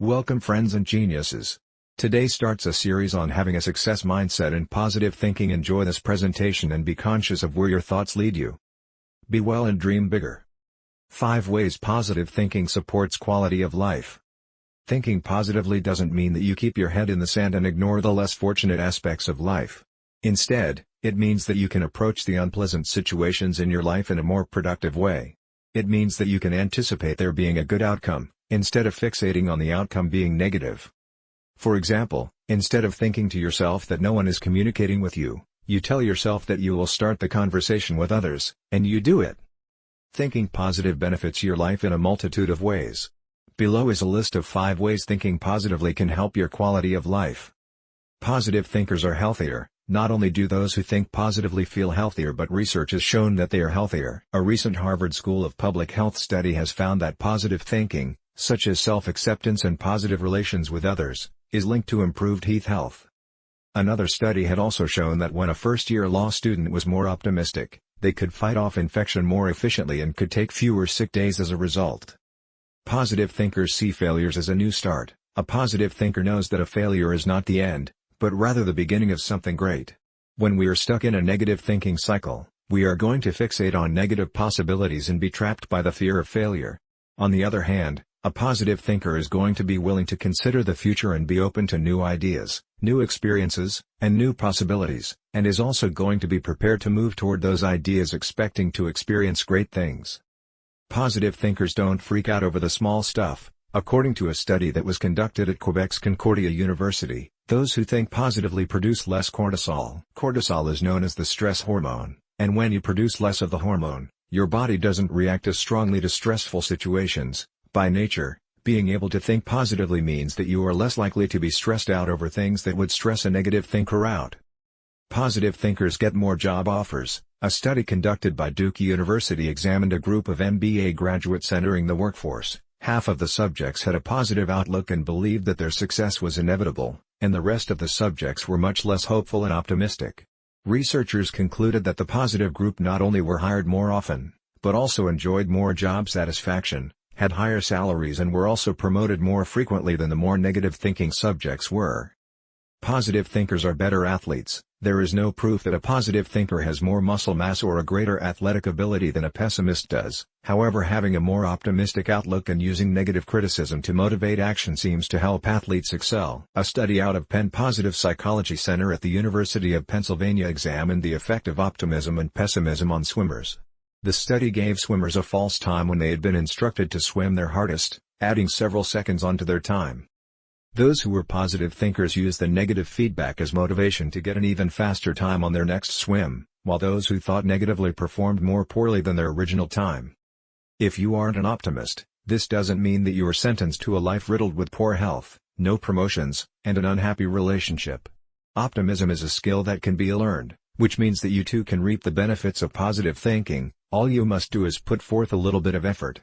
Welcome friends and geniuses. Today starts a series on having a success mindset and positive thinking. Enjoy this presentation and be conscious of where your thoughts lead you. Be well and dream bigger. 5 ways positive thinking supports quality of life. Thinking positively doesn't mean that you keep your head in the sand and ignore the less fortunate aspects of life. Instead, it means that you can approach the unpleasant situations in your life in a more productive way. It means that you can anticipate there being a good outcome, instead of fixating on the outcome being negative. For example, instead of thinking to yourself that no one is communicating with you, you tell yourself that you will start the conversation with others, and you do it. Thinking positive benefits your life in a multitude of ways. Below is a list of 5 ways thinking positively can help your quality of life. Positive thinkers are healthier. Not only do those who think positively feel healthier, but research has shown that they are healthier. A recent Harvard School of Public Health study has found that positive thinking, such as self-acceptance and positive relations with others, is linked to improved health. Another study had also shown that when a first-year law student was more optimistic, they could fight off infection more efficiently and could take fewer sick days as a result. Positive thinkers see failures as a new start. A positive thinker knows that a failure is not the end, but rather the beginning of something great. When we are stuck in a negative thinking cycle, we are going to fixate on negative possibilities and be trapped by the fear of failure. On the other hand, a positive thinker is going to be willing to consider the future and be open to new ideas, new experiences, and new possibilities, and is also going to be prepared to move toward those ideas expecting to experience great things. Positive thinkers don't freak out over the small stuff. According to a study that was conducted at Quebec's Concordia University, those who think positively produce less cortisol. Cortisol is known as the stress hormone, and when you produce less of the hormone, your body doesn't react as strongly to stressful situations. By nature, being able to think positively means that you are less likely to be stressed out over things that would stress a negative thinker out. Positive thinkers get more job offers. A study conducted by Duke University examined a group of MBA graduates entering the workforce. Half of the subjects had a positive outlook and believed that their success was inevitable, and the rest of the subjects were much less hopeful and optimistic. Researchers concluded that the positive group not only were hired more often, but also enjoyed more job satisfaction, had higher salaries, and were also promoted more frequently than the more negative thinking subjects were. Positive thinkers are better athletes. There is no proof that a positive thinker has more muscle mass or a greater athletic ability than a pessimist does. However, having a more optimistic outlook and using negative criticism to motivate action seems to help athletes excel. A study out of Penn Positive Psychology Center at the University of Pennsylvania examined the effect of optimism and pessimism on swimmers. The study gave swimmers a false time when they had been instructed to swim their hardest, adding several seconds onto their time. Those who were positive thinkers used the negative feedback as motivation to get an even faster time on their next swim, while those who thought negatively performed more poorly than their original time. If you aren't an optimist, this doesn't mean that you are sentenced to a life riddled with poor health, no promotions, and an unhappy relationship. Optimism is a skill that can be learned, which means that you too can reap the benefits of positive thinking. All you must do is put forth a little bit of effort.